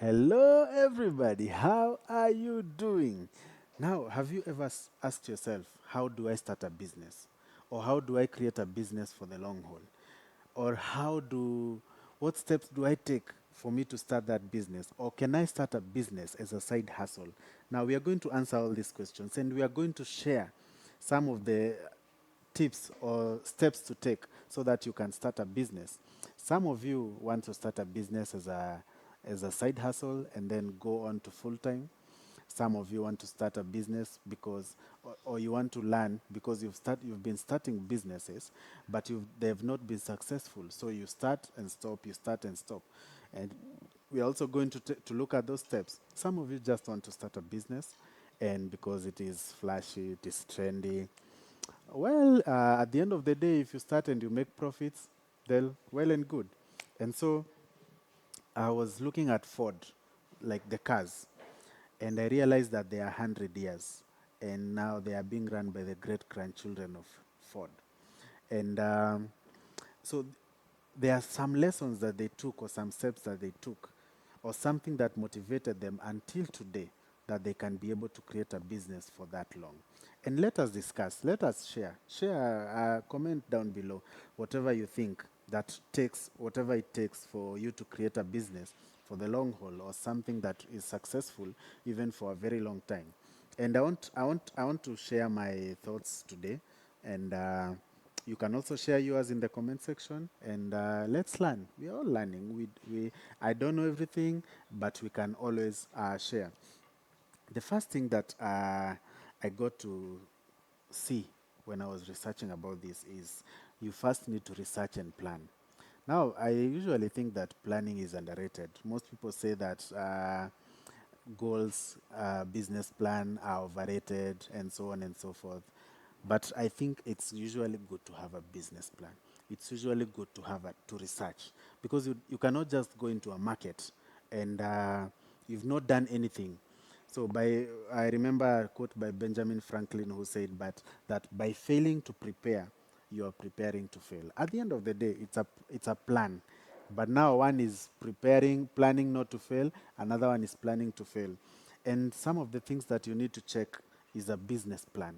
Hello, everybody. How are you doing? Now, have you ever asked yourself, how do I start a business? Or how do I create a business for the long haul? Or what steps do I take for me to start that business? Or can I start a business as a side hustle? Now, we are going to answer all these questions and we are going to share some of the tips or steps to take so that you can start a business. Some of you want to start a business as a side hustle and then go on to full time. Some of you want to start a business or you want to learn because you've been starting businesses, but they have not been successful. So you start and stop, you start and stop, and we're also going to look at those steps. Some of you just want to start a business, and because it is flashy, it is trendy, well, at the end of the day, if you start and you make profits, then well and good. And so I was looking at Ford, like the cars, and I realized that they are 100 years, and now they are being run by the great grandchildren of Ford. And so there are some lessons that they took, or some steps that they took, or something that motivated them until today that they can be able to create a business for that long. And let us discuss, let us share. Share, comment down below whatever you think whatever it takes for you to create a business for the long haul or something that is successful even for a very long time. And I want to share my thoughts today, and you can also share yours in the comment section, and let's learn. We are all learning. I don't know everything, but we can always share. The first thing that I got to see when I was researching about this is you first need to research and plan. Now, I usually think that planning is underrated. Most people say that goals, business plan are overrated, and so on and so forth. But I think it's usually good to have a business plan. It's usually good to to research, because you cannot just go into a market and you've not done anything. So I remember a quote by Benjamin Franklin who said that by failing to prepare, you are preparing to fail. At the end of the day, it's a plan. But now one is planning not to fail, another one is planning to fail. And some of the things that you need to check is a business plan.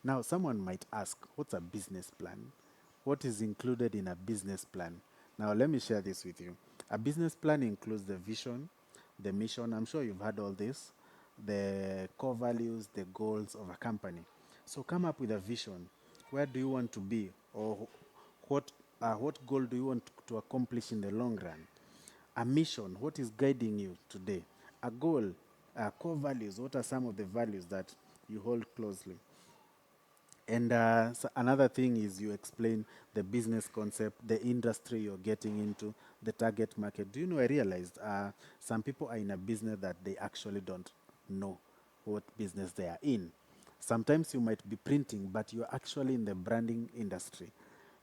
Now, someone might ask, what's a business plan? What is included in a business plan? Now, let me share this with you. A business plan includes the vision, the mission. I'm sure you've heard all this, the core values, the goals of a company. So come up with a vision. Where do you want to be? Or what, what goal do you want to accomplish in the long run? A mission, what is guiding you today? A goal, core values, what are some of the values that you hold closely? And so another thing is you explain the business concept, the industry you're getting into, the target market. Do you know, I realized some people are in a business that they actually don't know what business they are in. Sometimes you might be printing, but you're actually in the branding industry.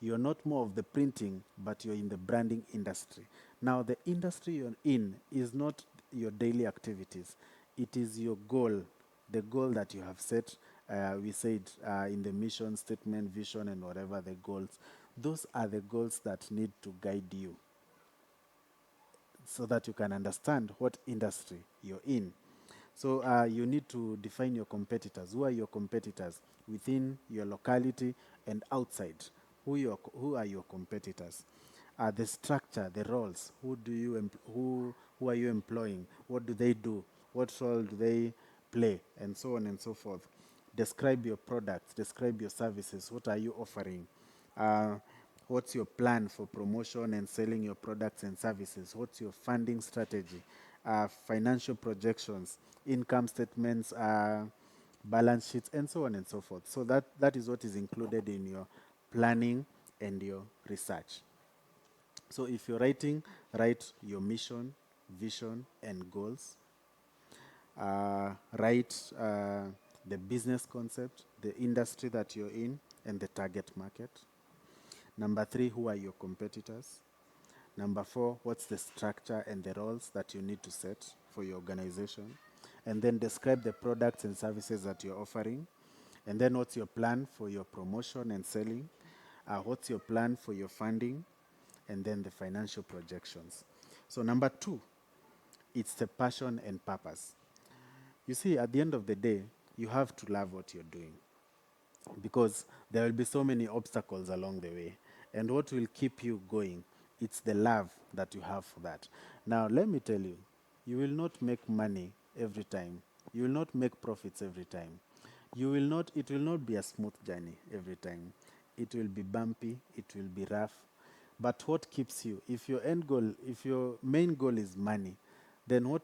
You're not more of the printing, but you're in the branding industry. Now, the industry you're in is not your daily activities, it is your goal, the goal that you have set. We said in the mission statement, vision, and whatever the goals, those are the goals that need to guide you so that you can understand what industry you're in. So you need to define your competitors. Who are your competitors within your locality and outside? Who are your competitors? The structure, the roles. Who are you employing? What do they do? What role do they play? And so on and so forth. Describe your products. Describe your services. What are you offering? Uh, what's your plan for promotion and selling your products and services? What's your funding strategy? Financial projections, income statements, balance sheets, and so on and so forth. So that is what is included in your planning and your research. So if you're writing, write your mission, vision, and goals. Write the business concept, the industry that you're in, and the target market. Number 3, who are your competitors? Number 4, what's the structure and the roles that you need to set for your organization? And then describe the products and services that you're offering. And then what's your plan for your promotion and selling? What's your plan for your funding? And then the financial projections. So number 2 It's the passion and purpose. You see, at the end of the day, you have to love what you're doing because there will be so many obstacles along the way. And what will keep you going? It's the love that you have for that. Now, let me tell you, you will not make money every time. You will not make profits every time. It will not be a smooth journey every time. It will be bumpy, it will be rough. But what keeps you? If your main goal is money, then what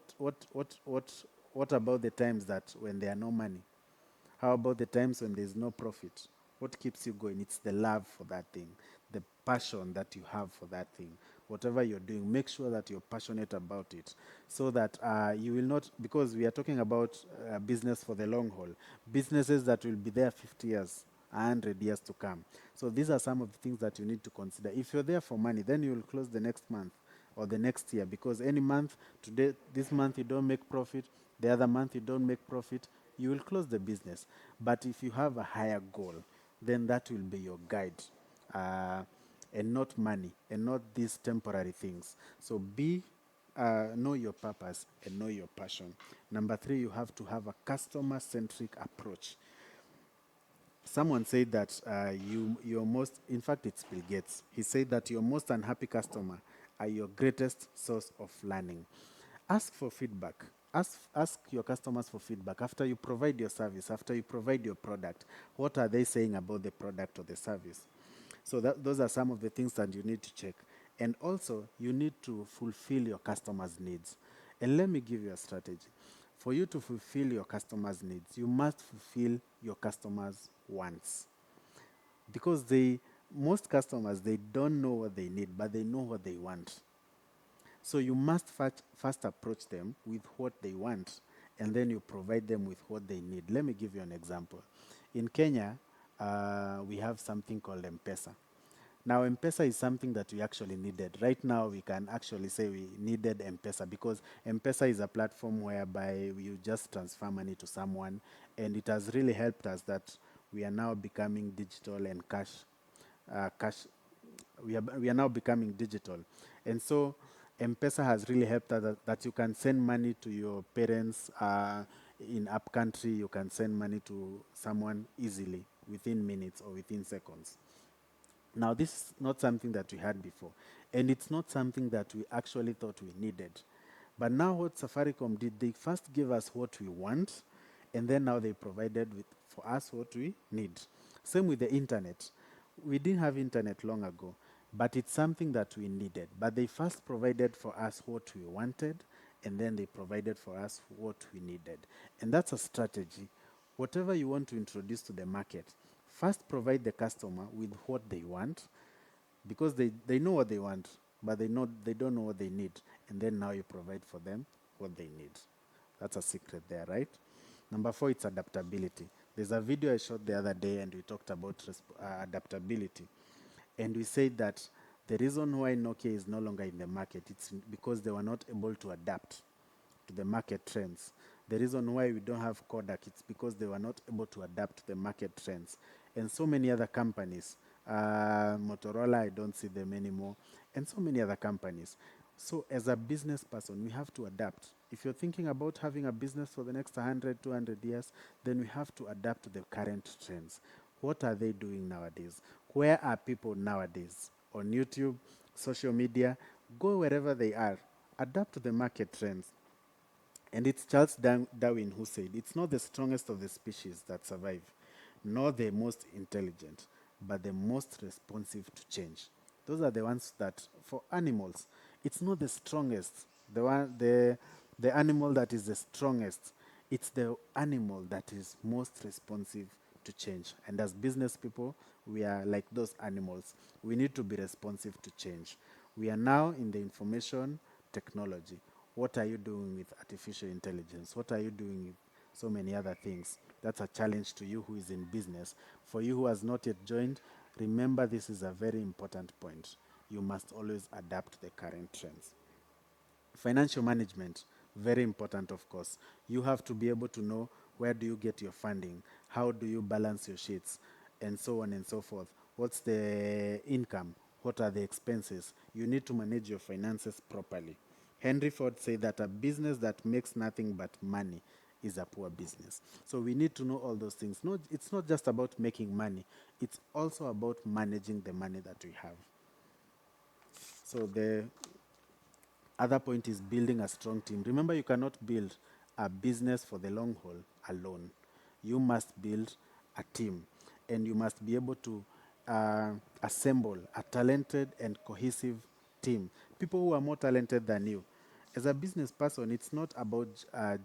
about the times that when there are no money? How about the times when there's no profit? What keeps you going? It's the love for that thing, the passion that you have for that thing. Whatever you're doing, make sure that you're passionate about it so that you will not, because we are talking about business for the long haul, businesses that will be there 50 years, 100 years to come. So these are some of the things that you need to consider. If you're there for money, then you will close the next month or the next year because any month, today, this month you don't make profit, the other month you don't make profit, you will close the business. But if you have a higher goal, then that will be your guide, uh, and not money, and not these temporary things. So know your purpose and know your passion. Number three, you have to have a customer-centric approach. Someone said that your most, in fact, it's Bill Gates. He said that your most unhappy customer are your greatest source of learning. Ask for feedback. Ask your customers for feedback after you provide your service, after you provide your product. What are they saying about the product or the service? So those are some of the things that you need to check. And also, you need to fulfill your customers' needs. And let me give you a strategy. For you to fulfill your customers' needs, you must fulfill your customers' wants. Because most customers, they don't know what they need, but they know what they want. So you must first approach them with what they want, and then you provide them with what they need. Let me give you an example. In Kenya, we have something called M-Pesa. Now, M-Pesa is something that we actually needed. Right now, we can actually say we needed M-Pesa because M-Pesa is a platform whereby you just transfer money to someone, and it has really helped us that we are now becoming digital and cash. We are now becoming digital, and so M-Pesa has really helped us that you can send money to your parents in up country. You can send money to someone easily within minutes or within seconds. Now, this is not something that we had before, and it's not something that we actually thought we needed. But now, what Safaricom did, they first gave us what we want, and then now they provided for us what we need. Same with the internet. We didn't have internet long ago, but it's something that we needed. But they first provided for us what we wanted, and then they provided for us what we needed. And that's a strategy. Whatever you want to introduce to the market, first provide the customer with what they want because they know what they want, but they don't know what they need. And then now you provide for them what they need. That's a secret there, right? Number four, it's adaptability. There's a video I shot the other day and we talked about adaptability. And we said that the reason why Nokia is no longer in the market, it's because they were not able to adapt to the market trends. The reason why we don't have Kodak, it's because they were not able to adapt to the market trends. And so many other companies, Motorola, I don't see them anymore, and so many other companies. So as a business person, we have to adapt. If you're thinking about having a business for the next 100, 200 years, then we have to adapt to the current trends. What are they doing nowadays? Where are people nowadays? On YouTube, social media, go wherever they are. Adapt to the market trends. And it's Charles Darwin who said, it's not the strongest of the species that survive, nor the most intelligent, but the most responsive to change. Those are the ones that, for animals, it's not the strongest, the animal that is the strongest. It's the animal that is most responsive to change. And as business people, we are like those animals. We need to be responsive to change. We are now in the information technology. What are you doing with artificial intelligence? What are you doing with so many other things? That's a challenge to you who is in business. For you who has not yet joined, remember this is a very important point. You must always adapt to the current trends. Financial management, very important, of course. You have to be able to know where do you get your funding, how do you balance your sheets, and so on and so forth. What's the income? What are the expenses? You need to manage your finances properly. Henry Ford said that a business that makes nothing but money is a poor business. So we need to know all those things. No, it's not just about making money, it's also about managing the money that we have. So the other point is building a strong team. Remember, you cannot build a business for the long haul alone. You must build a team, and you must be able to assemble a talented and cohesive team. People who are more talented than you. As a business person, it's not about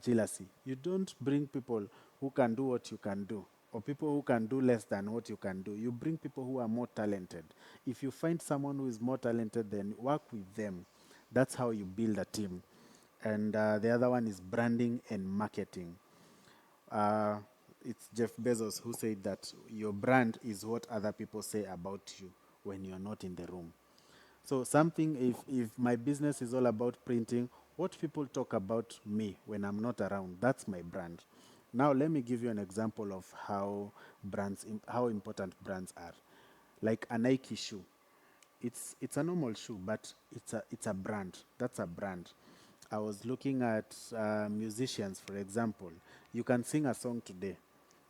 jealousy. You don't bring people who can do what you can do, or people who can do less than what you can do. You bring people who are more talented. If you find someone who is more talented, then work with them. That's how you build a team. And the other one is branding and marketing. Uh, it's Jeff Bezos who said that your brand is what other people say about you when you're not in the room. So something, if my business is all about printing, what people talk about me when I'm not around, that's my brand. Now let me give you an example of how important brands are. Like a Nike shoe. It's a normal shoe, but it's a brand. That's a brand. I was looking at musicians, for example. You can sing a song today,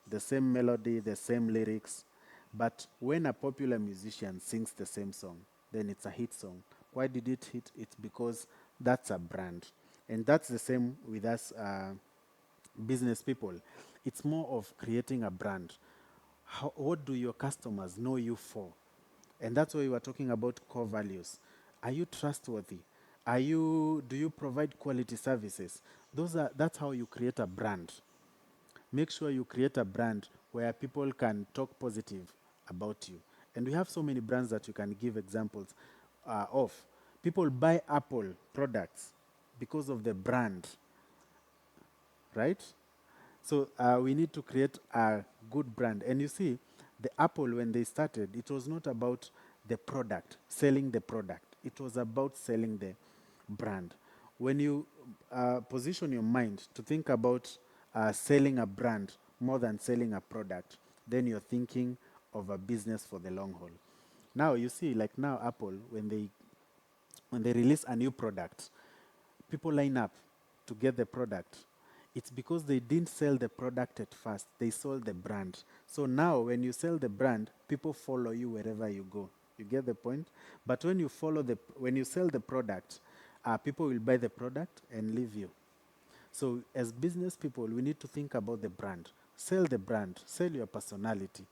the same melody, the same lyrics, but when a popular musician sings the same song, then it's a hit song. Why did it hit? It's because that's a brand, and that's the same with us business people. It's more of creating a brand. What do your customers know you for? And that's why we were talking about core values. Are you trustworthy? Do you provide quality services? That's how you create a brand. Make sure you create a brand where people can talk positive about you. And we have so many brands that you can give examples of. People buy Apple products because of the brand, right? So we need to create a good brand. And you see, the Apple, when they started, it was not about the product, selling the product. It was about selling the brand. When you position your mind to think about selling a brand more than selling a product, then you're thinking of a business for the long haul. Now you see, like now Apple, when they release a new product, people line up to get the product. It's because they didn't sell the product at first, they sold the brand. So now, when you sell the brand, people follow you wherever you go. You get the point? But when you sell the product, people will buy the product and leave you. So, as business people, we need to think about the brand, sell your personality,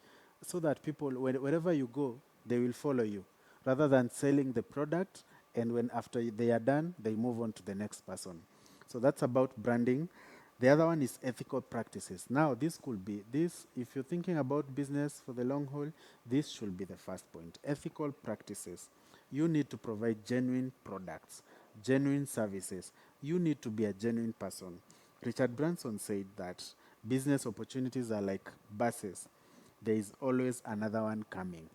so that people, wherever you go, they will follow you, rather than selling the product and when after they are done, they move on to the next person. So that's about branding. The other one is ethical practices. Now, if you're thinking about business for the long haul, this should be the first point. Ethical practices. You need to provide genuine products, genuine services. You need to be a genuine person. Richard Branson said that business opportunities are like buses. There is always another one coming.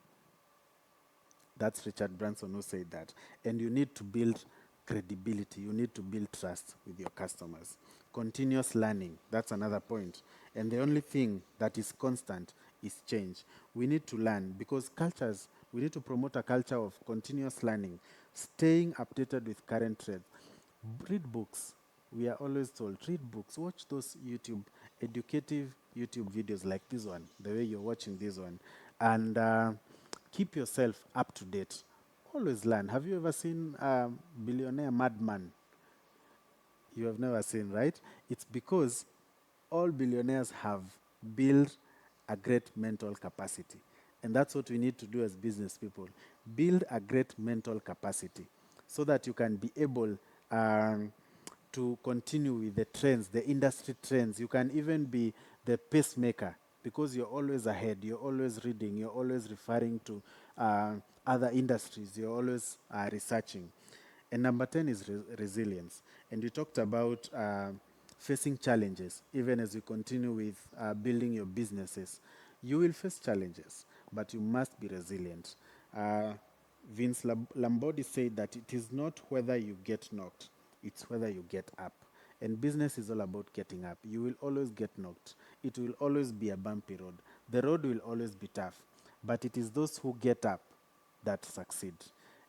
That's Richard Branson who said that. And you need to build credibility. You need to build trust with your customers. Continuous learning. That's another point. And the only thing that is constant is change. We need to learn because we need to promote a culture of continuous learning, staying updated with current trends. Read books. We are always told, read books, watch those educative YouTube videos like this one, the way you're watching this one. And keep yourself up to date. Always learn. Have you ever seen Billionaire Madman? You have never seen, right? It's because all billionaires have built a great mental capacity. And that's what we need to do as business people. Build a great mental capacity so that you can be able to continue with the trends, the industry trends. You can even be the pacemaker because you're always ahead, you're always reading, you're always referring to other industries, you're always researching. And number 10 is resilience. And you talked about facing challenges, even as you continue with building your businesses. You will face challenges, but you must be resilient. Vince Lombardi said that it is not whether you get knocked, it's whether you get up. And business is all about getting up. You will always get knocked. It will always be a bumpy road. The road will always be tough. But it is those who get up that succeed.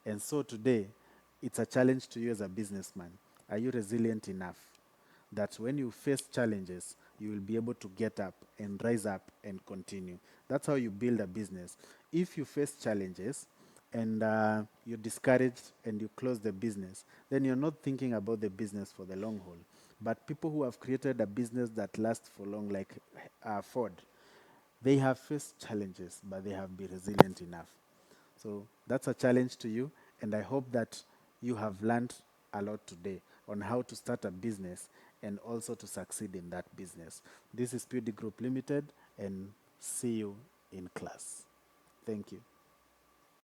And so today, it's a challenge to you as a businessman. Are you resilient enough that when you face challenges, you will be able to get up and rise up and continue? That's how you build a business. If you face challenges and you're discouraged and you close the business, then you're not thinking about the business for the long haul. But people who have created a business that lasts for long, like Ford, they have faced challenges, but they have been resilient enough. So that's a challenge to you, and I hope that you have learned a lot today on how to start a business and also to succeed in that business. This is PD Group Limited, and see you in class. Thank you.